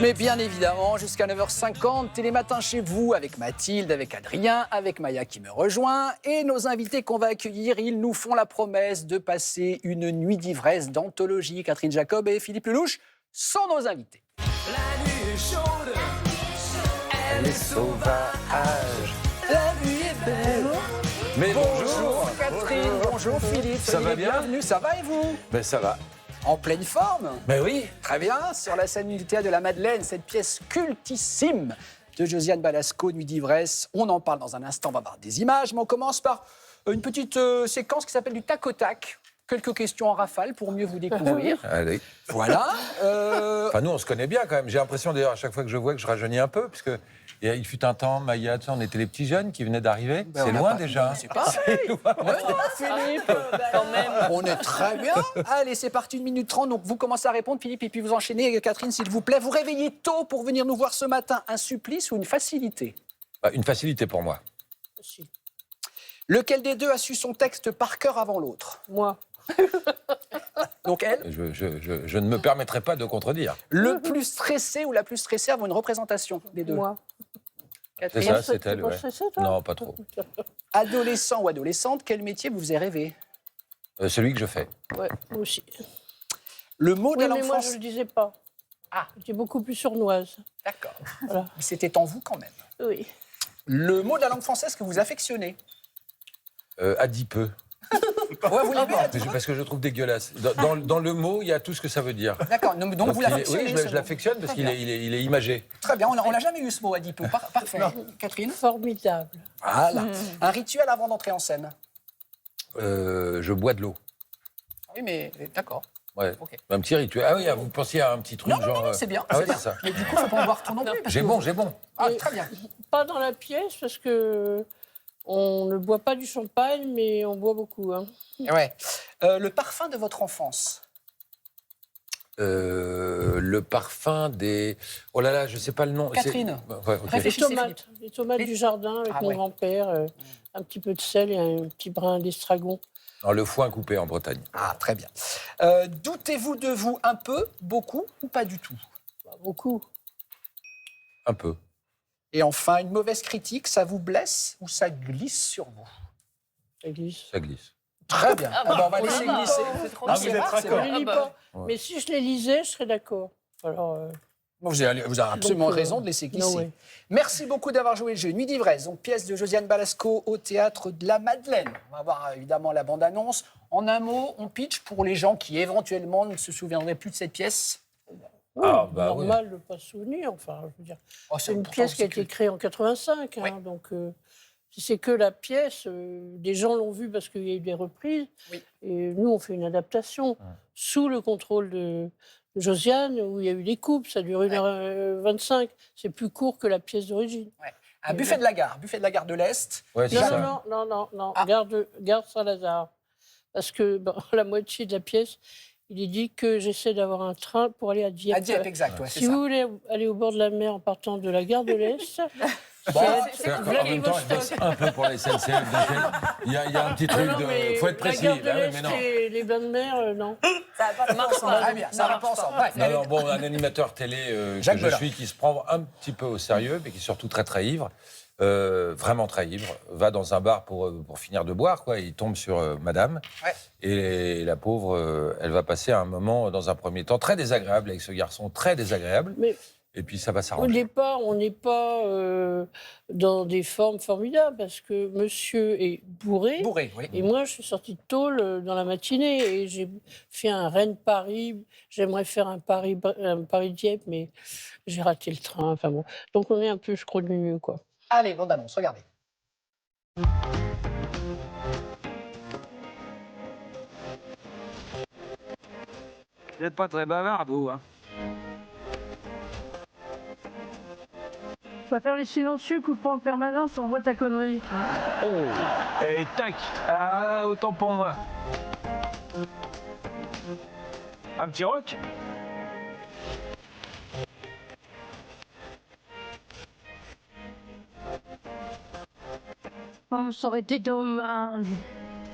Mais bien évidemment, jusqu'à 9h50, Télématin chez vous, avec Mathilde, avec Adrien, avec Maya qui me rejoint. Et nos invités qu'on va accueillir, ils nous font la promesse de passer une nuit d'ivresse d'anthologie. Catherine Jacob et Philippe Lelouch sont nos invités. La nuit est chaude, elle est sauvage. La nuit est belle. Mais Bonjour Catherine, bonjour Philippe. Ça va bien? Bienvenue, ça va et vous? Ben ça va. En pleine forme? Ben oui. Très bien, sur la scène du théâtre de la Madeleine, cette pièce cultissime de Josiane Balasco, Nuit d'ivresse. On en parle dans un instant, on va voir des images, mais on commence par une petite séquence qui s'appelle du tac au tac. Quelques questions en rafale pour mieux vous découvrir. Allez. Voilà. Enfin, nous, on se connaît bien quand même. J'ai l'impression d'ailleurs à chaque fois que je vois que je rajeunis un peu, puisque il fut un temps, Maya, tu sais, on était les petits jeunes qui venaient d'arriver. Ben, c'est on a loin pas- déjà. C'est pas. C'est loin. Philippe, quand même. On est très bien. Allez, c'est parti, 1 minute 30. Donc, vous commencez à répondre, Philippe, et puis vous enchaînez, Catherine, s'il vous plaît. Vous réveillez tôt pour venir nous voir ce matin. Un supplice ou une facilité? Une facilité pour moi. Lequel des deux a su son texte par cœur avant l'autre? Moi. Donc, elle. Je ne me permettrai pas de contredire. Le plus stressé ou la plus stressée avant une représentation des deux? Moi. C'est Catherine, ça, c'est elle. Pas Ouais. stressé, toi Non, pas trop. adolescent ou adolescente, quel métier vous faisait rêver? Celui que je fais. Ouais, moi aussi. Le mot de Oui, la mais langue moi, je française. ne le disais pas. Ah. J'étais beaucoup plus sournoise. D'accord. Voilà. C'était en vous quand même. Oui. Le mot de la langue française que vous affectionnez? Adipeux. Ouais, vous l'aimez, Parce que je trouve dégueulasse. Dans le mot, il y a tout ce que ça veut dire. D'accord. Donc vous il est- l'affectionnez. oui, ce je mot. l'affectionne parce Très qu'il bien. il est imagé. Très bien. On n'a jamais eu ce mot adipeux. Parfait. Catherine? Formidable. Voilà. Un rituel avant d'entrer en scène? Je bois de l'eau. Oui, mais d'accord. Ouais. Ok. Un petit rituel. Ah oui, vous pensiez à un petit truc Non, non, genre. non, c'est bien. Ah c'est oui, bien. c'est ça. Mais du coup, il ne faut pas en boire tout non plus. parce J'ai que- bon, j'ai bon. Ah, Mais- très bien. Pas dans la pièce, parce que on ne boit pas du champagne, mais on boit beaucoup. Hein. Ouais. Le parfum de votre enfance? Le parfum des. Oh là là, je sais pas le nom. Catherine. Ouais, ok. Les Réfléchissez, tomates. Les tomates Les- du jardin avec Ah mon ouais. grand-père. Un petit peu de sel et un petit brin d'estragon. Non, le foin coupé en Bretagne. Ah, très bien. Doutez-vous de vous un peu, beaucoup ou pas du tout? Pas beaucoup. Un peu. Et enfin, une mauvaise critique, ça vous blesse ou ça glisse sur vous? Ça glisse. Ça glisse. Très bien. Ah ben, on va laisser glisser. Ah, vous êtes rare, c'est raccord. vrai. Je ne lis pas. Mais si je les lisais, je serais d'accord. Alors, Vous avez absolument Donc, raison de laisser glisser. no way. Merci beaucoup d'avoir joué le jeu Nuit d'ivresse, donc pièce de Josiane Balasco au théâtre de la Madeleine. On va voir évidemment la bande-annonce. En un mot, on pitch pour les gens qui éventuellement ne se souviendraient plus de cette pièce. oui, Ah, bah oui. normal de ne pas se souvenir. Enfin, je veux dire, Oh, c'est une pourtant, pièce qui a c'est été créée en 85. Hein, Oui. donc, si c'est que la pièce, des gens l'ont vue parce qu'il y a eu des reprises. Oui. Et nous, on fait une adaptation sous le contrôle de Josiane, où il y a eu des coupes. Ça dure 1h25. C'est plus court que la pièce d'origine. Un buffet de la gare de l'Est. Ouais, c'est Non, ça. non. Ah. Garde Saint-Lazare. Parce que la moitié de la pièce, il est dit que j'essaie d'avoir un train pour aller à Dieppe. À Dieppe, exact, ouais, c'est Si ça. vous voulez aller au bord de la mer en partant de la gare de l'Est, Bon, C'est-à-dire qu'en même temps, je bosse un peu pour la SNCF. Donc il y a un petit truc non, mais de. Faut être précis. la gare de Ah ouais, l'Est mais non. et les bains de mer, non. Ça marche très bien, ça va pas ensemble. Ouais, Non, non, bon, un animateur télé que Jacques je Belin. suis, qui se prend un petit peu au sérieux, mais qui est surtout très très ivre, vraiment très ivre, va dans un bar pour finir de boire, quoi. Il tombe sur Madame, Ouais. et la pauvre, elle va passer un moment, dans un premier temps, très désagréable avec ce garçon, très désagréable, Mais et puis ça va au s'arranger. départ, on n'est pas dans des formes formidables, parce que monsieur est bourré. bourré, oui. Et moi, je suis sortie de tôle dans la matinée et j'ai fait un Rennes-Paris. J'aimerais faire un Paris-Dieppe, mais j'ai raté le train. Enfin bon. Donc on est un peu scrogneux, quoi. Allez, bande-annonce, regardez. Vous n'êtes pas très bavard, vous, hein? Je préfère les silencieux coupant en permanence, on voit ta connerie. Et tac! Ah, autant pour moi. Un petit rock? Oh, ça aurait été dommage.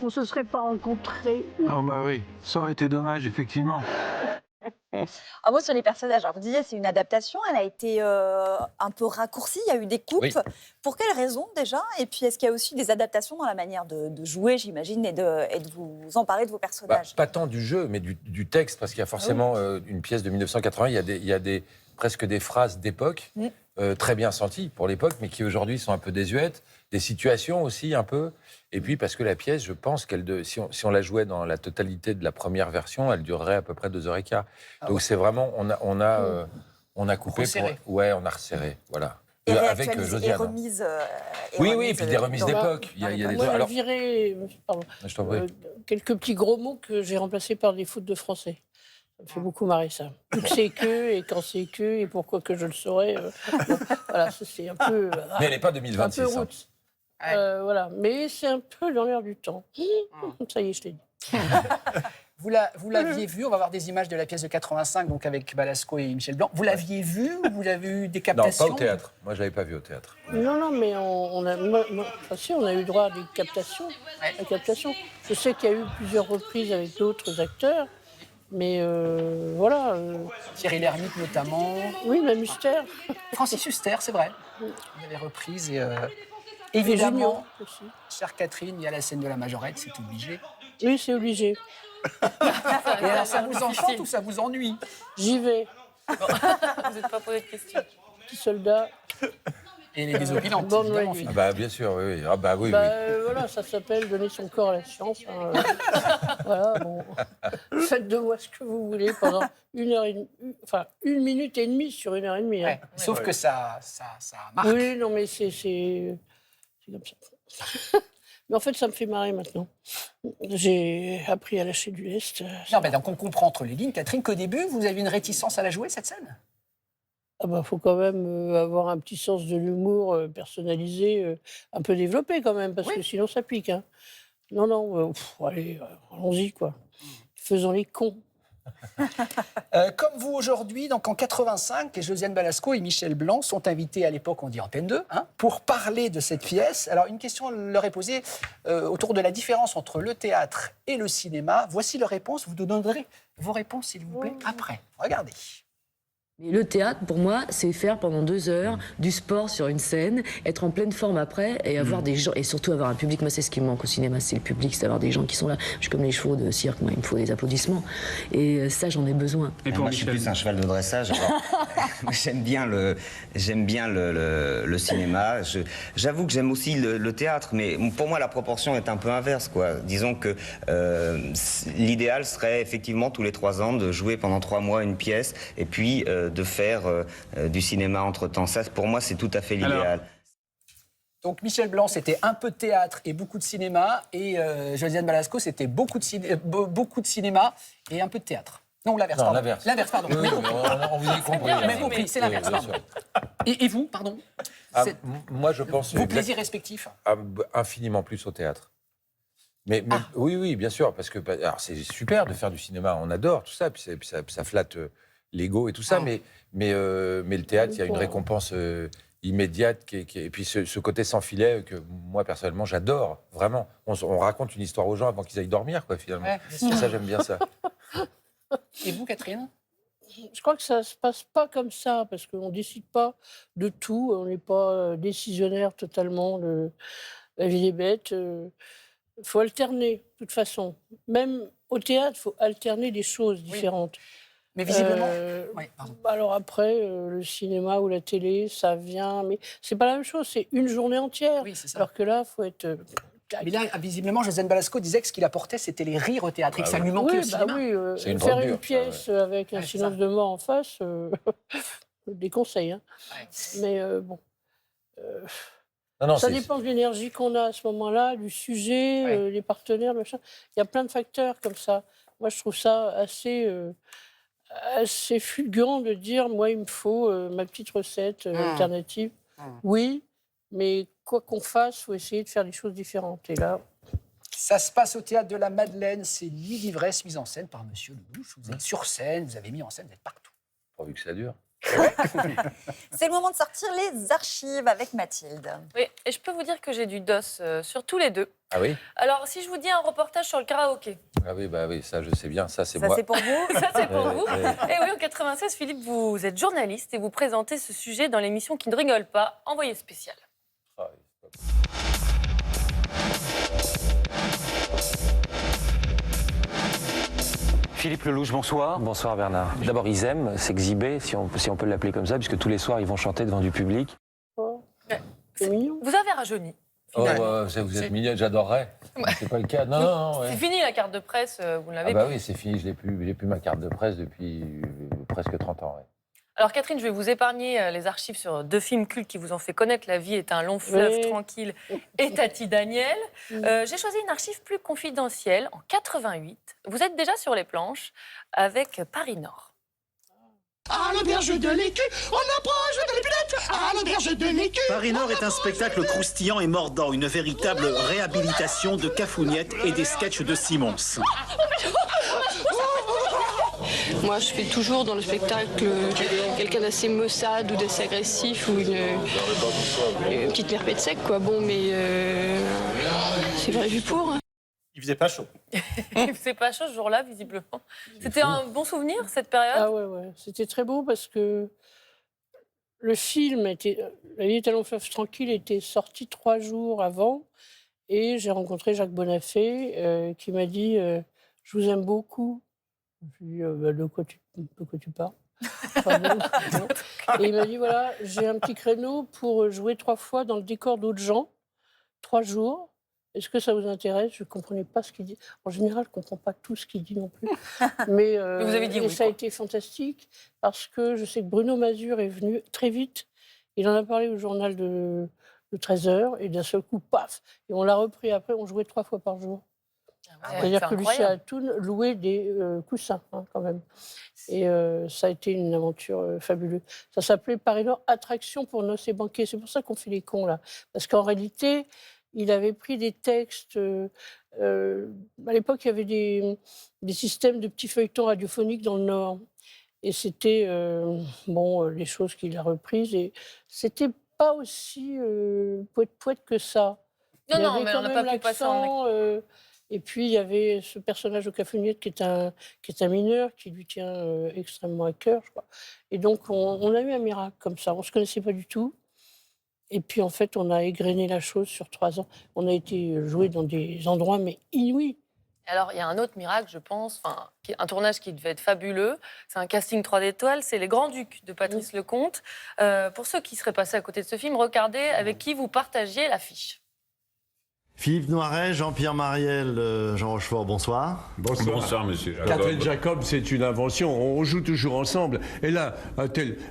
On se serait pas rencontrés. Ah bah oui, ça aurait été dommage, effectivement. Un mot sur les personnages. Alors, vous disiez, c'est une adaptation. Elle a été un peu raccourcie. Il y a eu des coupes. Oui. Pour quelles raisons, déjà? Et puis, est-ce qu'il y a aussi des adaptations dans la manière de jouer, j'imagine, et de vous emparer de vos personnages? Pas tant du jeu, mais du texte, parce qu'il y a forcément une pièce de 1980, il y a presque des phrases d'époque, très bien senties pour l'époque, mais qui aujourd'hui sont un peu désuètes, des situations aussi un peu. Et puis parce que la pièce, je pense si on la jouait dans la totalité de la première version, elle durerait à peu près 2h15. Donc c'est vraiment, on a coupé. Resserré. Ouais, on a resserré, voilà. Et Avec réactualisées, et Josiane. remises. Oui, et puis des remises dans- d'époque. Il y a des Moi, j'ai alors, viré je t'en prie. quelques petits gros mots que j'ai remplacés par des fautes de français. Ça me fait beaucoup marrer, ça. Tout que c'est que, et quand c'est que, et pourquoi que je le saurais. Bon, voilà, ça, c'est un peu... Mais elle n'est pas un 2026. peu hein. roots. Voilà, mais c'est un peu dans l'air du temps. Ça y est, je t'ai dit. Vous l'aviez vu, on va voir des images de la pièce de 85, donc avec Balasco et Michel Blanc. Vous l'aviez vu ou vous avez eu des Non, captations? pas au théâtre. Moi, je l'avais pas vu au théâtre. Non, mais on a eu droit à des captations. À captations. Je sais qu'il y a eu plusieurs reprises avec d'autres acteurs, mais voilà. Thierry Lhermitte notamment. Oui, même Huster. Francis Huster, c'est vrai. Vous avez reprise et Et évidemment, Junior aussi. chère Catherine, il y a la scène de la majorette, c'est obligé. Oui, c'est obligé. Et alors, ça vous enchante ou ça vous ennuie? J'y vais. Vous n'êtes pas posé de questions. Petit soldat. Et les désopilantes, Born évidemment, Ready. Ah bah, bien sûr, oui. Ah bah oui, Bah, oui. voilà, ça s'appelle donner son corps à la science. Hein. Voilà, bon. Faites de moi ce que vous voulez pendant 1 minute et demie sur 1h30. Hein. Ouais, sauf que ça marque. Oui, non, mais c'est comme ça. Mais en fait, ça me fait marrer maintenant. J'ai appris à lâcher du lest. Non, mais donc on comprend entre les lignes, Catherine, qu'au début, vous avez une réticence à la jouer, cette scène? Ah bah, faut quand même avoir un petit sens de l'humour personnalisé, un peu développé quand même, parce que sinon ça pique. Hein. Non, allez, allons-y, quoi. Faisons les cons. Comme vous aujourd'hui, donc en 85, Josiane Balasco et Michel Blanc sont invités à l'époque, on dit Antenne 2, hein, pour parler de cette pièce. Alors une question leur est posée autour de la différence entre le théâtre et le cinéma. Voici leur réponse. Vous nous donnerez vos réponses, s'il vous plaît, après. Regardez. Mais le théâtre, pour moi, c'est faire pendant 2 heures du sport sur une scène, être en pleine forme après et avoir des gens, et surtout avoir un public. Moi, c'est ce qui me manque au cinéma, c'est le public, c'est d'avoir des gens qui sont là. Je suis comme les chevaux de cirque, moi, il me faut des applaudissements. Et ça, j'en ai besoin. Et pour Moi, je suis Michel plus un cheval de dressage. Alors, j'aime bien le cinéma. J'avoue que j'aime aussi le théâtre, mais pour moi, la proportion est un peu inverse, quoi. Disons que l'idéal serait effectivement tous les 3 ans de jouer pendant 3 mois une pièce et puis de faire du cinéma entre-temps. Ça, pour moi, c'est tout à fait l'idéal. Donc Michel Blanc, c'était un peu de théâtre et beaucoup de cinéma. Et Josiane Balasco, c'était beaucoup de cinéma et un peu de théâtre. Non, l'inverse, Non, pardon. l'inverse. L'inverse, pardon. Oui, mais on vous a compris. On a compris, c'est l'inverse, bien pardon. sûr. Et vous, pardon? C'est Moi, je pense vos plaisirs respectifs? infiniment plus au théâtre. Mais oui, bien sûr, parce que alors, c'est super de faire du cinéma, on adore tout ça, puis ça flatte l'ego et tout ça, mais le théâtre, il y a une récompense immédiate, et puis ce côté sans filet que moi, personnellement, j'adore, vraiment. On raconte une histoire aux gens avant qu'ils aillent dormir, quoi, finalement. Ouais, bien sûr. Et ça, j'aime bien ça. Et vous, Catherine? Je crois que ça se passe pas comme ça, parce qu'on décide pas de tout, on n'est pas décisionnaire totalement. La vie est bête. Il faut alterner, de toute façon. Même au théâtre, il faut alterner des choses différentes. Mais visiblement... Oui, pardon. Alors après, le cinéma ou la télé, ça vient... Mais c'est pas la même chose, c'est une journée entière. Oui, c'est ça. Alors que là, il faut être... Mais là, visiblement, Josiane Balasco disait que ce qu'il apportait, c'était les rires au théâtre, et que ça lui manquait au cinéma. C'est une faire drogue une dure, pièce avec un c'est silence ça. de mort en face, des conseils. Hein. Ouais. Mais bon... Non, Ça dépend de l'énergie qu'on a à ce moment-là, du sujet, les partenaires, le machin. Il y a plein de facteurs comme ça. Moi, je trouve ça assez fulgurant de dire, moi, il me faut ma petite recette alternative. Oui, mais quoi qu'on fasse, il faut essayer de faire des choses différentes. Et là... Ça se passe au Théâtre de la Madeleine, c'est Nuit d'ivresse mise en scène par Monsieur Lelouch. Vous êtes sur scène, vous avez mis en scène, vous êtes partout. Pourvu que ça dure. C'est le moment de sortir les archives avec Mathilde. Oui, et je peux vous dire que j'ai du dos sur tous les deux. Ah oui? Alors, si je vous dis un reportage sur le karaoké, Ah oui, bah oui, ça je sais bien, ça c'est Ça, moi. c'est pour vous. ça c'est pour vous. Ouais. Et oui, en 96, Philippe, vous êtes journaliste et vous présentez ce sujet dans l'émission Qui ne rigole pas, Envoyé spécial. Ah oui. Philippe Lelouch, bonsoir. Bonsoir Bernard. D'abord, ils aiment s'exhiber, si on peut l'appeler comme ça, puisque tous les soirs, ils vont chanter devant du public. Oh, Ouais. c'est mignon. Vous avez rajeuni. Oh, finalement. vous êtes mignonne, j'adorerais. C'est pas le cas. Non, non, ouais. C'est fini la carte de presse, vous ne l'avez Ah bah plus. oui, c'est fini, je n'ai plus ma carte de presse depuis presque 30 ans. Ouais. Alors Catherine, je vais vous épargner les archives sur 2 films cultes qui vous ont fait connaître La vie est un long fleuve Oui. tranquille et Tati Daniel. J'ai choisi une archive plus confidentielle. En 88, vous êtes déjà sur les planches avec Paris Nord. À l'auberge de l'écu, on approche de l'épinette. À l'auberge de l'écu. Paris Nord est un spectacle croustillant et mordant, une véritable réhabilitation de Cafougnette et des sketchs de Simons. Moi, je fais toujours dans le spectacle quelqu'un d'assez maussade ou d'assez agressif ou une petite merpette sec, quoi. Bon, mais c'est vrai vu pour. Il faisait pas chaud. Il faisait pas chaud ce jour-là, visiblement. C'était un bon souvenir, cette période? Ah ouais, c'était très beau parce que le film La vie est un long fleuve tranquille était sorti 3 jours avant et j'ai rencontré Jacques Bonafé qui m'a dit je vous aime beaucoup. Je lui ai dit de quoi tu parles. Enfin, bon, non. Et il m'a dit voilà, j'ai un petit créneau pour jouer 3 fois dans le décor d'autres gens, 3 jours. Est-ce que ça vous intéresse? Je ne comprenais pas ce qu'il dit. En général, je ne comprends pas tout ce qu'il dit non plus. Mais vous avez dit oui, ça a quoi. été fantastique parce que je sais que Bruno Mazur est venu très vite. Il en a parlé au journal de 13h et d'un seul coup, paf. Et on l'a repris après, on jouait 3 fois par jour. C'est-à-dire que Lucia Atoun louait des coussins, hein, quand même. Et ça a été une aventure fabuleuse. Ça s'appelait Paris Nord, attraction pour noces et banquets. C'est pour ça qu'on fait les cons, là. Parce qu'en réalité, il avait pris des textes. À l'époque, il y avait des systèmes de petits feuilletons radiophoniques dans le Nord. Et c'était, les choses qu'il a reprises. Et c'était pas aussi poète-poète que ça. Non, Il y non, avait mais quand on n'a même pas pu passer en... l'accent, et puis, il y avait ce personnage au Cafougnette qui est un mineur, qui lui tient extrêmement à cœur, je crois. Et donc, on a eu un miracle comme ça. On ne se connaissait pas du tout. Et puis, en fait, on a égrené la chose sur 3 ans. On a été joué dans des endroits, mais inouïs. Alors, il y a un autre miracle, je pense, un tournage qui devait être fabuleux. C'est un casting 3 étoiles, c'est Les Grands-Ducs de Patrice Lecomte. Pour ceux qui seraient passés à côté de ce film, regardez avec qui vous partagiez l'affiche. Philippe Noiret, Jean-Pierre Mariel, Jean Rochefort, bonsoir. Bonsoir, monsieur. Catherine Jacob, c'est une invention. On joue toujours ensemble. Et là,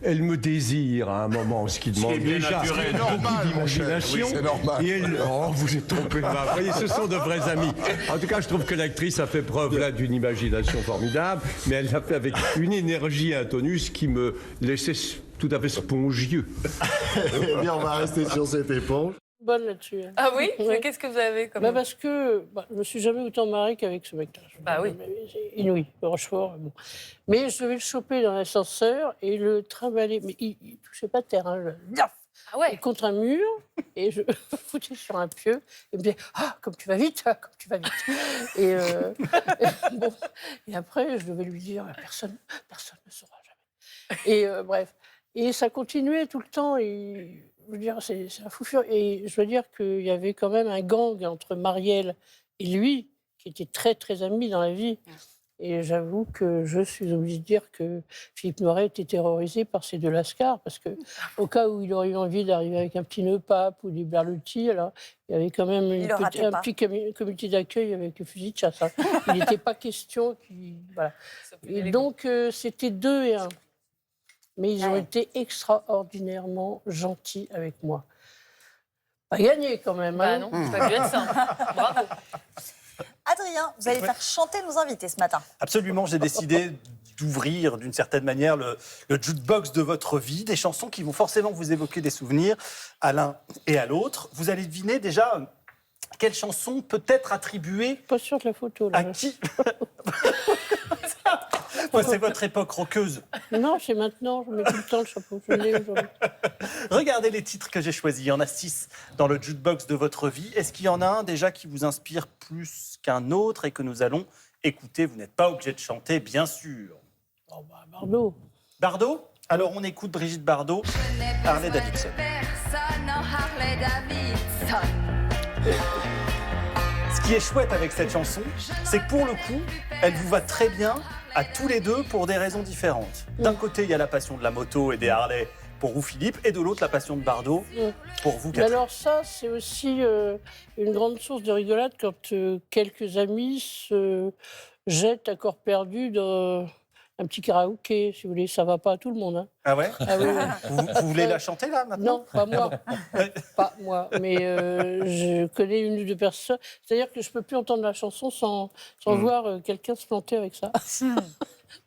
elle me désire à un moment, ce qui demande déjà beaucoup d'imagination. Oui, c'est normal. Et elle, vous êtes trompé de main. Vous voyez, ce sont de vrais amis. En tout cas, je trouve que l'actrice a fait preuve là d'une imagination formidable, mais elle l'a fait avec une énergie et un tonus qui me laissait tout à fait spongieux. Eh bien, on va rester sur cette éponge. Bonne là-dessus. Hein. Ah oui? Ouais. Qu'est-ce que vous avez comme... Parce que je ne me suis jamais autant marrée qu'avec ce mec-là. Bah oui. C'est inouï, Rochefort. Bon. Mais je devais le choper dans l'ascenseur et le trimballer. Mais il ne touchait pas terre. Hein, Ah ouais. contre un mur et je foutais sur un pieu et me disait comme tu vas vite, comme tu vas vite. Et, et après, je devais lui dire personne ne saura jamais. Et bref. Et ça continuait tout le temps. Et, je veux dire, c'est un fou furieux. Et je veux dire qu'il y avait quand même un gang entre Marielle et lui, qui était très, très amis dans la vie. Et j'avoue que je suis obligée de dire que Philippe Noiret était terrorisé par ces 2 lascars, parce que au cas où il aurait eu envie d'arriver avec un petit nœud pape ou des berlutis, alors il y avait quand même un petit comité d'accueil avec le fusil de chasse. Hein. Il n'était pas question qu'il... Voilà. Et donc, c'était 2 et 1. Mais ils ont été extraordinairement gentils avec moi. Pas gagné quand même. Bah hein. non, ça a dû être simple. Bravo. Adrien, vous allez faire chanter nos invités ce matin. Absolument, j'ai décidé d'ouvrir d'une certaine manière le jukebox de votre vie, des chansons qui vont forcément vous évoquer des souvenirs à l'un et à l'autre. Vous allez deviner déjà quelle chanson peut être attribuée Pas sûr de la photo. Là. à qui. Moi, c'est votre époque roqueuse. Non, c'est maintenant, je mets tout le temps le chapeau. Je l'ai aujourd'hui. Regardez les titres que j'ai choisis. Il y en a 6 dans le jukebox de votre vie. Est-ce qu'il y en a un déjà qui vous inspire plus qu'un autre et que nous allons écouter? Vous n'êtes pas obligé de chanter, bien sûr. Oh, bah, Bardot. Bardot? Alors, on écoute Brigitte Bardot, Harley Davidson. Ce qui est chouette avec cette chanson, c'est que pour le coup, elle vous va très bien à tous les deux pour des raisons différentes. D'un côté, il y a la passion de la moto et des Harley pour vous, Philippe, et de l'autre, la passion de Bardot pour vous, Mais Catherine. alors ça, c'est aussi une grande source de rigolade quand quelques amis se jettent à corps perdu dans un petit karaoké, si vous voulez. Ça va pas à tout le monde. Hein. Ah ouais, Ah oui, oui. Vous voulez la chanter là maintenant? Non, pas moi. Pas moi. Mais je connais une ou deux personnes. C'est-à-dire que je peux plus entendre la chanson sans voir quelqu'un se planter avec ça.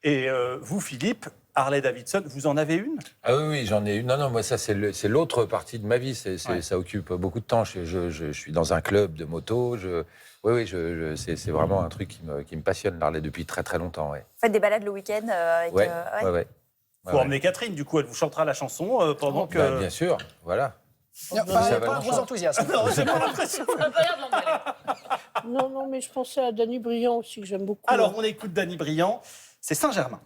Et vous, Philippe, Harley Davidson, vous en avez une? Ah oui, j'en ai une. Non, moi, ça, c'est l'autre partie de ma vie. Ça occupe beaucoup de temps. Je suis dans un club de moto. C'est vraiment un truc qui me passionne, l'Harley, depuis très, très longtemps. Ouais. Vous faites des balades le week-end avec... Ouais. Vous emmenez Catherine, du coup, elle vous chantera la chanson pendant que... Bah, bien sûr, voilà. Non, Ça va pas un gros enthousiasme. Non, j'ai pas l'impression. Non, mais je pensais à Danny Briand aussi, que j'aime beaucoup. Alors, on écoute Danny Briand. C'est Saint-Germain.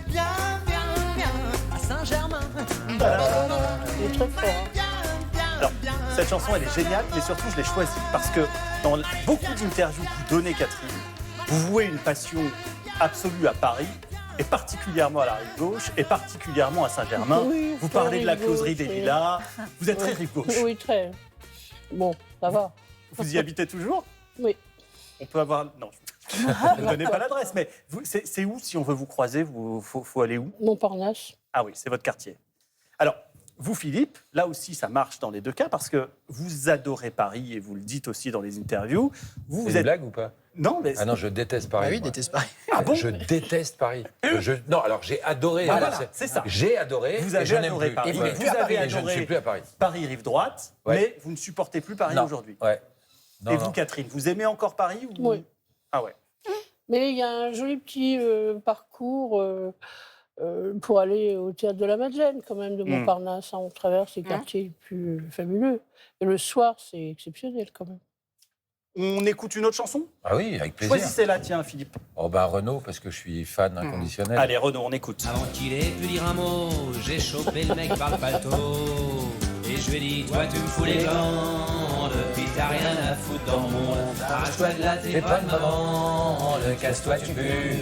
Viens à Saint-Germain. Il est très fort. Alors, cette chanson, elle est géniale, mais surtout, je l'ai choisie parce que dans beaucoup d'interviews que vous donnez, Catherine, vous vouez une passion absolue à Paris, et particulièrement à la rive gauche, et particulièrement à Saint-Germain. Oui, vous parlez de la rive gauche, closerie des oui. villas. Vous êtes très rive gauche. Oui, très. Bon, ça va. Vous y habitez toujours? Oui. On peut avoir... Non, je ne donnez pas l'adresse, mais c'est où, si on veut vous croiser? Faut aller où? Montparnasse. Ah oui, c'est votre quartier. Alors, vous, Philippe, là aussi, ça marche dans les deux cas parce que vous adorez Paris et vous le dites aussi dans les interviews. C'est une blague ou pas? Non, mais... Ah non, je déteste Paris. Ah oui, moi. déteste Paris. Ah bon? Je déteste Paris. Non, alors j'ai adoré. Voilà, c'est ça. J'ai adoré. Vous et avez je n'aime adoré plus. Paris. Et vous n'êtes Vous plus à avez Paris, Et je ne adoré suis plus à Paris. Paris rive droite, Ouais. mais vous ne supportez plus Paris Non. aujourd'hui. Ouais. Non, Et non. vous, Catherine, vous aimez encore Paris ou... Oui. Ah ouais. Mais il y a un joli petit parcours pour aller au théâtre de la Madeleine, quand même, de Montparnasse. On traverse les quartiers les plus fabuleux. Et le soir, c'est exceptionnel, quand même. On écoute une autre chanson? Ah oui, avec plaisir. Choisissez-la, tiens, Philippe. Oh ben Renaud, parce que je suis fan inconditionnel. Allez, Renaud, on écoute. Avant qu'il ait pu dire un mot, j'ai chopé le mec par le paletot. Et je lui ai dit, toi tu me fous les glandes, puis t'as rien à foutre dans le monde. Arrache-toi de là, t'es pas de maman, casse-toi tu pues,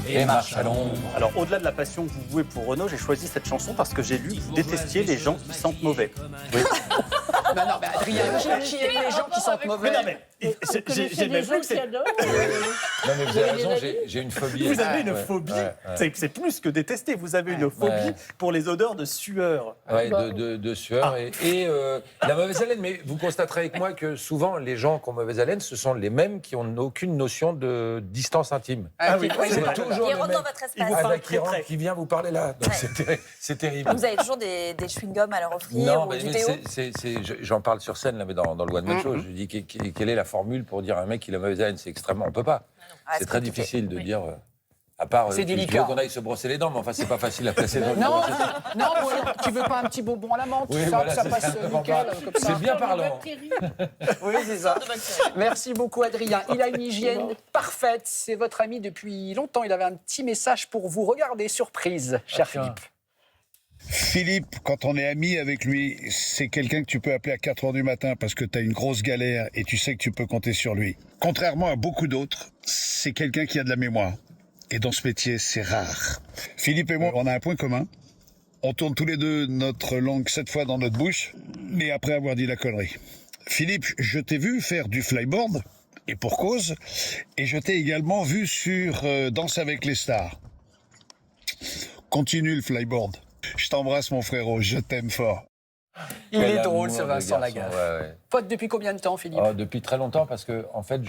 et marche à l'ombre. Alors, au-delà de la passion que vous vouez pour Renaud, j'ai choisi cette chanson parce que j'ai lu que vous détestiez les gens qui sentent mauvais. Oui. Non, mais Adrien, qui aime les gens qui sentent mauvais? Mais non, mais j'ai même vu que c'est... Non, mais vous avez raison, j'ai une phobie. Vous avez une phobie. C'est plus que détester. Vous avez une phobie pour les odeurs de sueur. Ouais, de sueur et la mauvaise haleine. Mais vous constaterez avec moi que souvent, les gens qui ont mauvaise haleine, ce sont les mêmes qui n'ont aucune notion de distance intime. Ah oui, c'est vrai. toujours Ils le rentrent même. dans votre Ils vous espace. parlent très près. Qui vient vous parler là. Donc c'est terrible. Vous avez toujours des chewing-gums à leur offrir Non, ou mais du déo? j'en parle sur scène là, mais dans le One Man Show, je dis quelle est la formule pour dire à un mec qu'il a mauvaise haleine? C'est extrêmement, on peut pas. C'est très difficile de dire. À part, C'est tu délicat. veux qu'on aille se brosser les dents, mais enfin, c'est pas facile à placer dans le Non, conversation. non, tu veux pas un petit bonbon à la menthe? Oui, ça, voilà, ça c'est passe ça. nickel, comme ça. C'est bien parlant. Oui, c'est ça. Merci beaucoup, Adrien. Il a une hygiène parfaite. C'est votre ami depuis longtemps. Il avait un petit message pour vous. Regardez, surprise, cher Philippe. Philippe, quand on est ami avec lui, c'est quelqu'un que tu peux appeler à 4h du matin parce que tu as une grosse galère et tu sais que tu peux compter sur lui. Contrairement à beaucoup d'autres, c'est quelqu'un qui a de la mémoire. Et dans ce métier, c'est rare. Philippe et moi, on a un point commun. On tourne tous les deux notre langue 7 fois dans notre bouche, mais après avoir dit la connerie. Philippe, je t'ai vu faire du flyboard, et pour cause, et je t'ai également vu sur Danse avec les stars. Continue le flyboard. Je t'embrasse, mon frérot, je t'aime fort. Il Quel est drôle, amour ce de Vincent garçon, Lagaffe. ouais. Pote depuis combien de temps, Philippe? Depuis très longtemps, parce que en fait,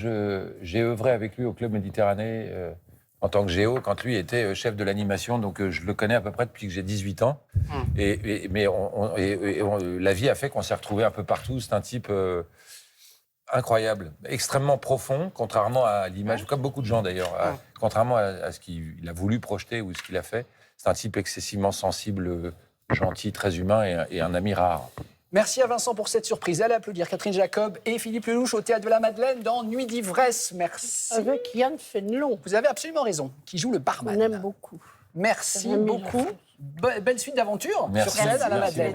j'ai œuvré avec lui au Club Méditerranée en tant que géo, quand lui était chef de l'animation, donc je le connais à peu près depuis que j'ai 18 ans. Mais la vie a fait qu'on s'est retrouvés un peu partout. C'est un type incroyable, extrêmement profond, contrairement à l'image, comme beaucoup de gens d'ailleurs, contrairement à ce qu'il a voulu projeter ou ce qu'il a fait. C'est un type excessivement sensible, gentil, très humain et un ami rare. Merci à Vincent pour cette surprise. Allez applaudir Catherine Jacob et Philippe Lelouch au Théâtre de la Madeleine dans Nuit d'ivresse. Merci. Avec Yann Fénelon. Vous avez absolument raison, qui joue le barman. On aime beaucoup. Merci beaucoup. Belle suite d'aventures sur Merci. scène à la Merci. Madeleine.